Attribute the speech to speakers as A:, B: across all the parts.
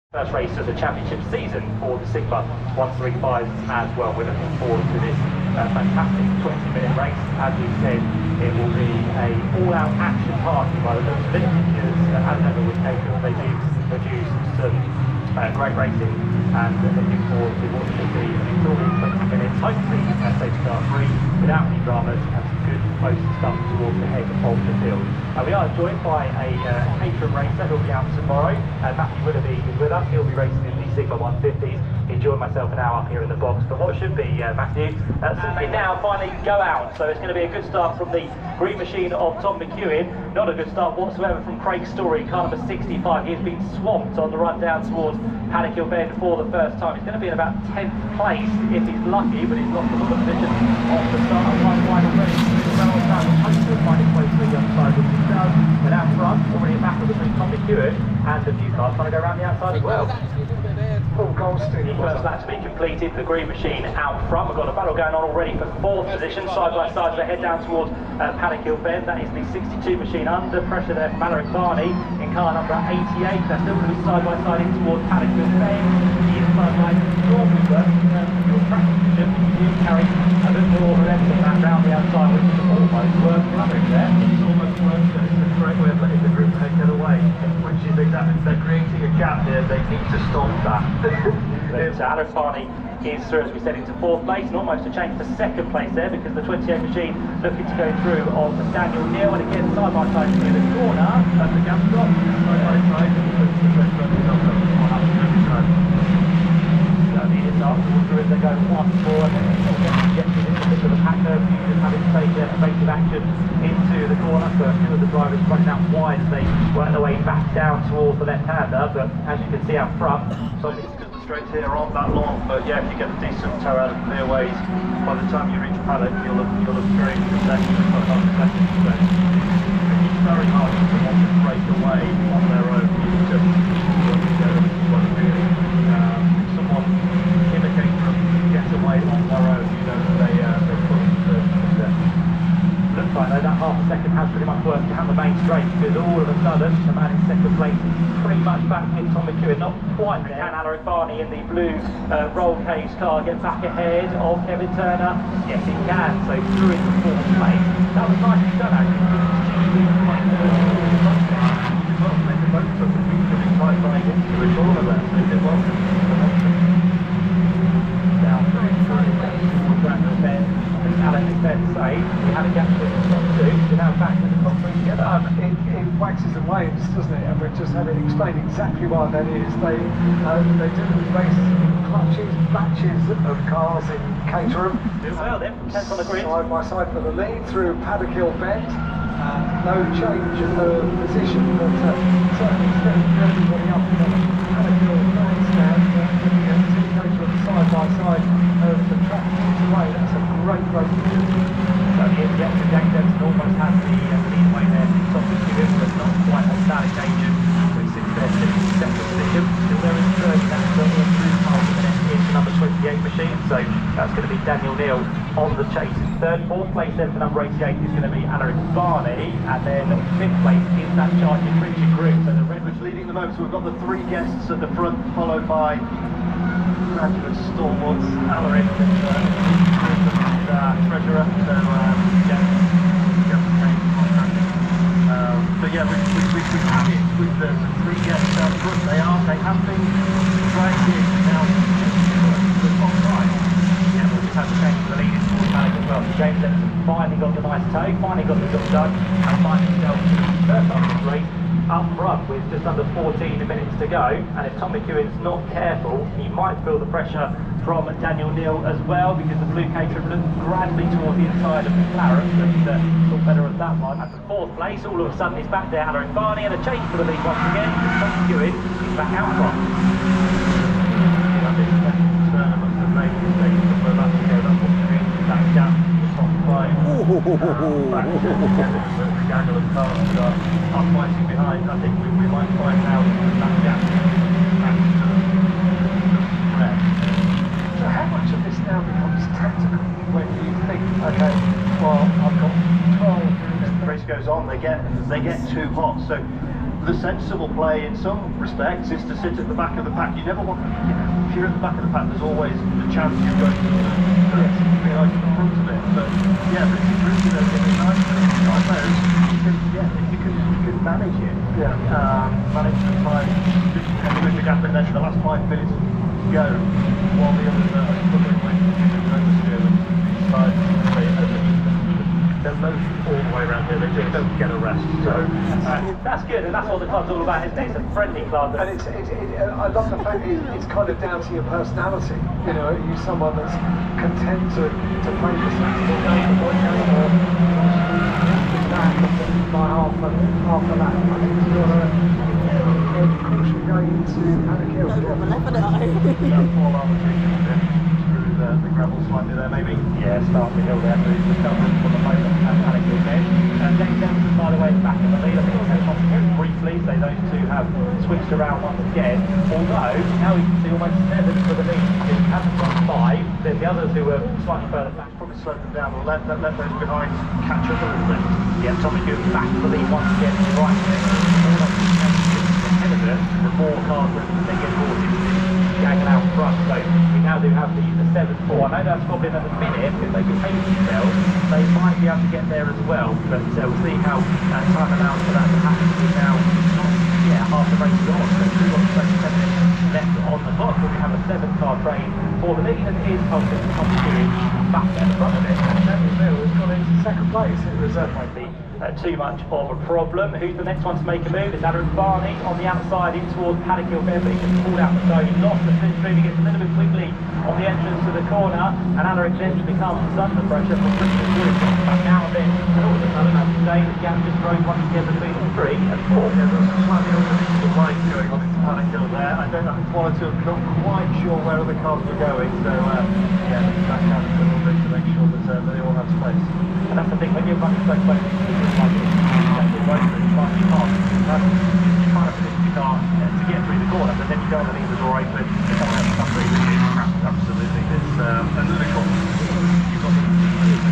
A: First race of the championship season for the Sigma 135s as well. We're looking forward to this fantastic 20-minute race. As we said, it will be a all-out action party by the looks of it, because as ever with Caterham, they do produce some great racing, and looking forward to what should be an enjoyable 20 minutes, hopefully a safe start free, without any dramas, and some good close stuff towards the head of the field. We are joined by a Caterham racer who will be out tomorrow. Matthew Willoughby is with us. He'll be racing in the Sigma 150s. He joined myself an hour up here in the box for what should be, Matthew, simply now finally go out. So it's going to be a good start from the green machine of Tom McEwen. Not a good start whatsoever from Craig Story, car number 65. He's been swamped on the run down towards Paddock Hill Bend for the first time. He's going to be in about 10th place if he's lucky, but he's lost a lot of position off the start of one wide already. Hopefully he'll find his way to the young side, which he does. But out front, already a battle between Tom McEwen and a few cars trying to go around the outside as well.
B: Paul Goldstein.
A: The first lap to be completed, the green machine out front. We've got a battle going on already for 4th position, side by side as they head down towards Paddock Hill Bend. That is the 62 machine under pressure there from Alaric Barney in car number 88. They're still going to be side by side in towards Paddock Hill Bend. The inside line normally works in terms of your track position, but you do carry a bit more momentum round the outside, which is almost worth running there.
B: It's almost worse, but it's the correct way of letting the group head get away, which is exactly, if they're creating a gap here, they need to stop that.
A: Alaric Barney is through, as we said, into 4th place, and almost a change for 2nd place there, because the 28 machine looking to go through on Daniel Neal, and again side by side near the corner, and the gap drop side by side, and the red run is up on every side. So the hits afterwards as they go 1-4, and then they'll get injected into the middle of the pack curve, just having to take evasive action into the corner. So a few of the drivers running out wide as they work their way back down towards the left-hander, but as you can see out front, so
B: straight here aren't that long, but yeah, if you get a decent tow out of clear ways, by the time you reach Paddock, you'll look great in the second. It's very hard for someone to break away on their own. You just work together, which is what really, if someone indicates them gets away on their own, you know, they push the step.
A: Looks like though that half a second has pretty much worked down the main straight, because all of a sudden the man in 2nd place is pretty much back in Tom McEwen. Not quite there. Can Alaric Barney in the blue roll cage car get back ahead of Kevin Turner? Yes, he can. So through into 4th place. That was nicely done actually. We had a gap between the top two, we're now back to the top three together.
B: It waxes and wanes, doesn't it? And we've just had it explained exactly why that is. They do race clutches, batches of cars in Caterham.
A: Do well then, from 10th on the grid.
B: Side by side for the lead through Paddock Hill Bend. No change in the position, but certainly stepping everybody up in the Paddock Hill Bend stand. Caterham side by side as the track moves away. That's a great position.
A: So here the extra Jack Denson almost has the lead away there to Tom McEwen, but not quite on that occasion, which sits there in 2nd position. Still there is 3rd, that's still 3.5 minutes into number 28 machine, so that's going to be Daniel Neal on the chase. 3rd, 4th place then for number 88 is going to be Alaric Barney, and then 5th place is that charging Richard Group. So the Redwood's leading the moment, so we've got the 3 guests at the front, followed by graduate stalwarts, Alaric and treasurer, so so yeah, we've had it with the 3 guests down front. They have been dragging now to the top right. Yeah, we'll just have to change the lead into the Paddock as well. So James Denson finally got the nice toe, finally got the job done, and finally himself first half of the race up front with just under 14 minutes to go. And if Tom McEwen's not careful, he might feel the pressure from Daniel Neal as well, because the blue Caterham looked gradually towards the inside of the Claret, but thought better of that one. At the 4th place, all of a sudden he's back there, Alaric Barney, and a change for the lead once again. Tom McEwen is back out front.
B: I think Turner must have made a mistake a couple of laps ago. That's what created that gap in the top 5. Back to the gaggle of cars that are fighting behind. I think we might find out that gap. So how much of this now becomes tactical when you think, okay, well, I've got 12 as the race goes on, they get too hot. So
C: the sensible play in some respects is to sit at the back of the pack. You never want, you know, if you're at the back of the pack, there's always the chance you're going to be out in the front of it. But yeah, Richard Bruce in a nice on those, you can manage it.
B: Yeah.
C: Manage the time, just with the gap, and then the last 5 minutes go while the others are struggling with the oversteer and side. They're both all the way around here, they just don't get a rest. So
A: that's good, and that's what the club's all about, isn't it? It's a friendly club.
B: And I love the fact that it's kind of down to your personality. You know, are you someone that's content to play the sensible game, or that by half a lap? I think you've got a crucial going into Paddock Hill.
C: The gravel slightly there, maybe.
A: Yeah, start the hill there, so he's just coming from the moment at Paddock Hill then. James Emerson, by the way, is back in the lead. I think he'll come very briefly, so those two have switched around once again. Although, now we can see almost 7 for the lead. If he hasn't got 5, then the others who are slightly further back
C: Probably slowed them down, or let those behind catch up a little bit.
A: Yeah, Tommy Good back to the lead once again, right there. All up ahead of it, the 4 cars that they get brought into gagging out front. So we now do have the 7-4. I know that's probably another minute. If they behave themselves, they might be able to get there as well. But we'll see how time allows for that to happen. We're now half the race is on. So we've got 27 minutes left on the clock. But we have a 7-car train for the lead, and it is Tommy Good back at the front of it. And Daniel Mill has gone into second place. It was might be too much of a problem. Who's the next one to make a move? It's Alana Barney on the outside in towards Paddock Hill Beverly. He just pulled out the zone. He lost the fifth move. He gets a little bit quickly on the entrance to the corner, and Alaric then becomes under pressure from Richard Bruce. Back now and then, and all of a sudden, as today, the gap just grows once again between 3 and 4.
C: Yeah, there's a slightly unpredictable line going on into Paddock Hill there. I don't know if one or two, I'm not quite sure where other cars were going, so yeah, back out a little bit to make sure that they all have space.
A: And that's the thing, when you're running so close to the like this, you're trying to position your car to get through the corner, but then you don't want to leave the door open.
C: Absolutely. It's and then of course you've got the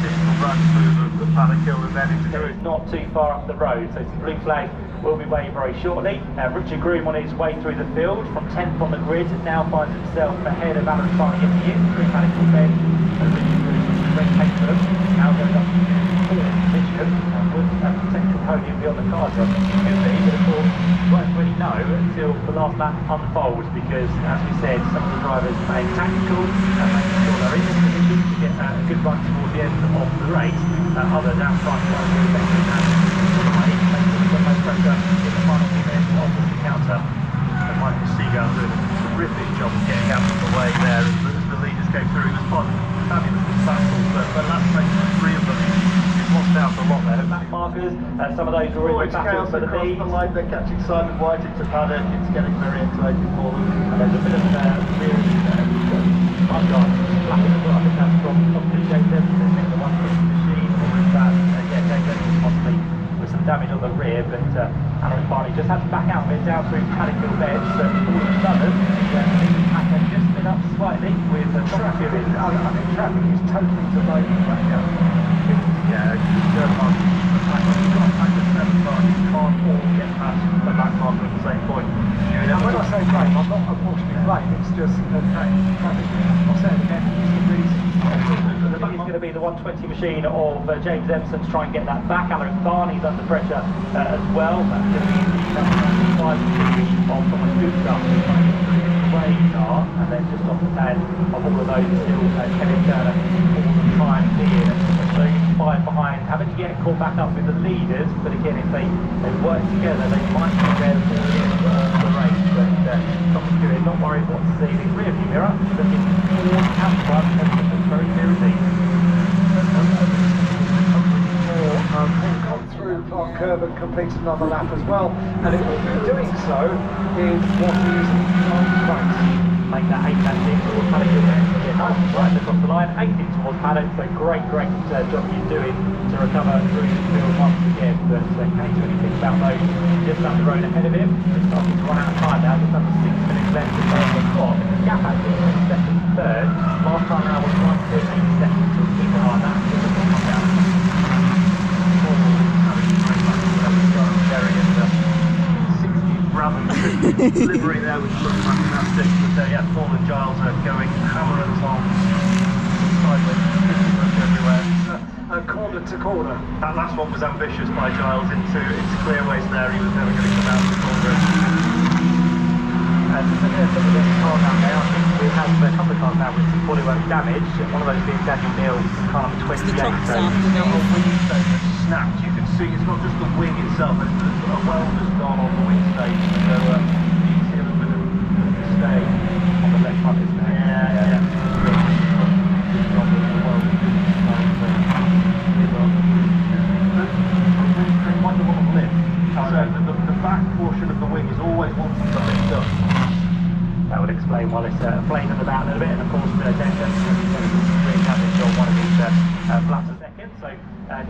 C: typical branch move of the Paddock Hill and then into
A: It's not too far up the road, so some blue flag will be waved very shortly. Richard Groom on his way through the field from 10th on the grid now finds himself ahead of Alan Farney in the end. Through Paddock Hill Ben and Richard Groom red paint for them. Now goes up to 4th position with a potential podium beyond the car job. Could be, but of course you won't really know until the last lap unfolds, because as we said, some of the drivers playing tactical and making sure they're in this position to get a good run towards the end of the race. Others outside the line will make most pressure in the final few minutes of the encounter. And Michael Seagull doing a terrific job of getting out of the way there as the leaders came through. He was fabulous battle, but that's making 3 of them. He's lost out a lot there. Back markers, some of those who are in the battle for the lead.
C: The line, they're catching Simon White into Paddock. It's getting very exciting for them.
A: And there's a bit of real I've got flapping as well. I think that's from James Emerson, the one machine, or is that James Emerson possibly with some damage on the rear, but Alaric Barney just had to back out a bit down through Paddock Hill Beds, so all of a sudden the pack had just been up slightly with traffic.
B: I think traffic is totally delayed right now.
C: Yeah, you've got a pack of 7 cars, you can't all get past the back marker at the same point.
B: And when I say blame, I'm not unfortunately blame, it's just traffic. I'll say it again, it's the reason.
A: The back is going to be the 120 machine of James Emerson to try and get that back. Alaric Barney's under pressure as well. That's going to be the 5 of Thomas Gustav car, and then just off the tail of all of those still Kevin Turner all the time here. So 5 behind, having to get caught back up with the leaders, but again, if they work together, they might be there for the end of the race. But Thomas Good, not worried what to see in his rear view mirror, looking towards out front, everything looks very clear indeed.
B: Come through Clark Curve and complete another lap as well, and it will be doing so in what is race.
A: Make that 8 lap in towards Paddock Hill there. Right across the line, 8 in towards Paddock, so great job you're doing to recover through the field once again. But can he do anything about those just down the road ahead of him? It's starting to run out of time now, just under 6 minutes left to go on the clock. Gap actually in second, third. Last time now was 1:8 seconds, so keep an eye on that.
C: livery there, which looks fantastic. But yeah, Paul and Giles are going hammer and tongs, sideways, pretty much everywhere.
B: Corner to corner.
C: That last one was ambitious by Giles into clearways there. He was never going to come out of the corner.
A: Just looking at some of the cars out there, I think we have a couple of cars now with some bodywork damage. One of those being Daniel Neal, car number 28. So
C: the whole wing stage has snapped. You can see it's not just the wing itself, it's a weld has gone on the wing stage. So you can see a little bit of stay
A: on the left front, isn't it?
C: Yeah. Quite a lot of lift. So the back portion of the wing is always wanting to lift up.
A: That would explain why it's flaming about a little bit, and of course James Johnson really damage on one of his flaps a second. So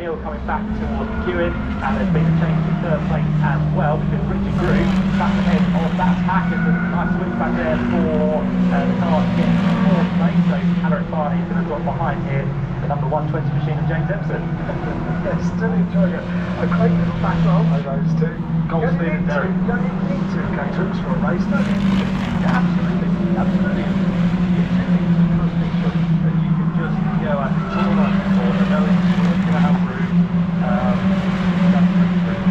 A: Neil coming back towards McEwen, and there's been a change to third place as well because Richard Groove back ahead of that pack, and there's a nice switch back there for the car to get to fourth place. So Alaric Barney is going to drop behind here the number 120 machine of James Empson.
B: Yeah, still enjoying a great little battle of those two.
C: Gold speed and Derek.
B: You don't even need two Caterhams for a race, don't you?
C: Yeah, absolutely. You two things to trust each other, and you can just go at it all night before, and knowing you're going to have room. That's pretty true.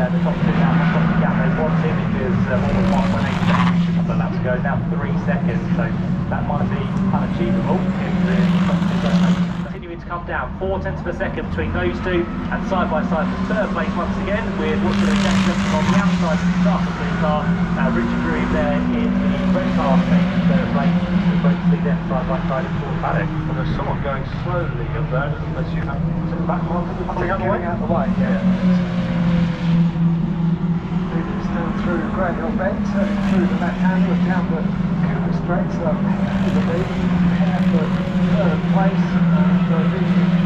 A: The top two now have got the gap. There's one team because what was 1.8 seconds a couple of laps ago, now 3 seconds. So that might be unachievable if the top two don't make it. Continuing to come down, 4/10 of a second between those two, and side by side for third place once again with what's going to James Johnson on the outside of the start of the car. Richard Groove there in the red car taking third place. We're going to see them side by side in full paddock.
C: Well, there's someone going slowly up there, unless you have the back marker.
B: Getting out of the way, yeah. Still through Greenhill Bend, turning through the left handle and down the Cooper Straight, so to the lead, head for third place, and the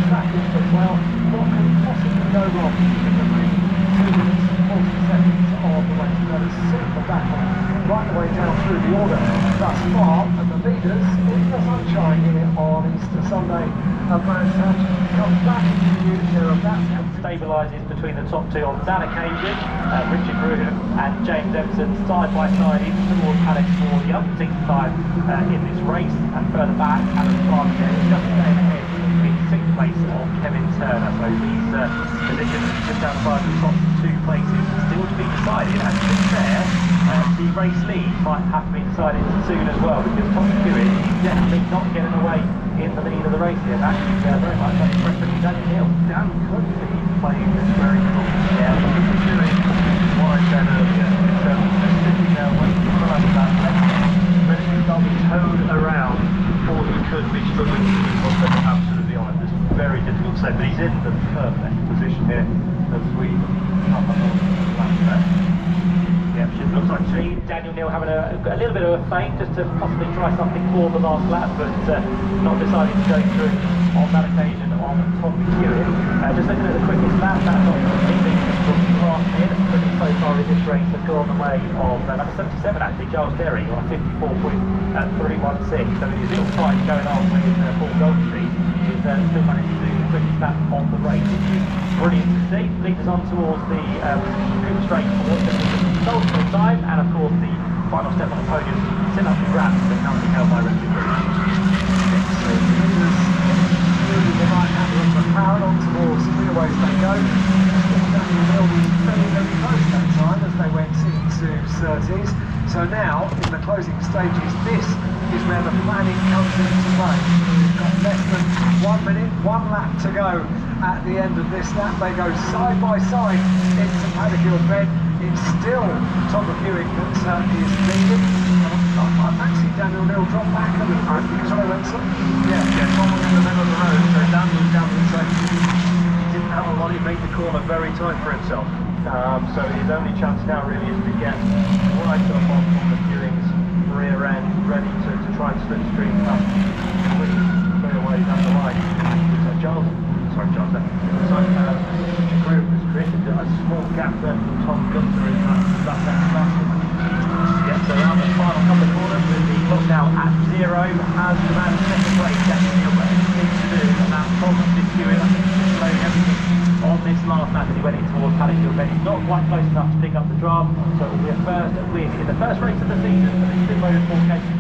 B: tracking as well. What can possibly go wrong in the lead? 2 minutes and 40 seconds of the way to go. Super battle right the way down through the order thus far, and the leaders in the sunshine here on Easter Sunday. Brad Sargent comes back into the unit here of that.
A: Stabilises between the top two on that occasion. Richard Groove and James Empson side by side in towards paddock for the umpteenth time in this race, and further back Alan Clark there just staying ahead in 6th place of Kevin Turner. So these positions just outside the top 2 places still to be decided, and to be fair, the race lead might have to be decided soon as well, because Tom McEwen is definitely not getting away in the lead of the race here. That is very much under pressure from Daniel Neal.
C: Dan could be playing this very cool. Yeah, doing what I said earlier. It's sitting there waiting for that but if he's not been towed around, or he could be struggling to keep up, then absolutely on it. It's very difficult to say, but he's in the perfect position here as we come up on the last step.
A: Yeah, it looks like Daniel Neal having a little bit of a feint just to possibly try something for the last lap, but not deciding to go through on that occasion on Tom McEwen. Just looking at the quickest lap, that's not completely from last minute. Quickest so far in this race has gone the way of number 77 actually, Giles Derry on a 54.316. So it is a little fight going on with Paul Goldstreet, who's still managed to do the quickest lap on the race, which is brilliant to see. Leads us on towards the Cooper Straight towards the time, and of course the final step on the podium, still up to grabs, but currently held by Richard Groove.
B: Moving the right hand of the parallel towards clearways they go. Daniel Neal was very, very close that time as they went into Surtees. So now, in the closing stages, this is where the planning comes into play. We've got less than 1 minute, 1 lap to go at the end of this lap. They go side by side into Paddock Hill Bend. It's still Tom McEwen that is leading. I've actually Daniel Neal drop back a little bit because I went some.
C: Yeah, Tom was in the middle of the road, so Dan was down to the side. He didn't have a lot, he made the corner very tight for himself. So his only chance now really is to get right up on McEwen's rear end, ready to try and slipstream past clear away down the line. So Giles there. So Richard Groove has created a small gap there from Tom Gunter in that second.
A: Yeah, so around the final couple of corners with the clock now at 0 has the man in second place, Daniel Neal, got everything to do, and now Tom McEwen, I think, is slowing everything on this last lap as he went in towards Paddock Hill but it's not quite close enough to pick up the drum, so it will be a first win in the first race of the season for the Motorsport Caterham.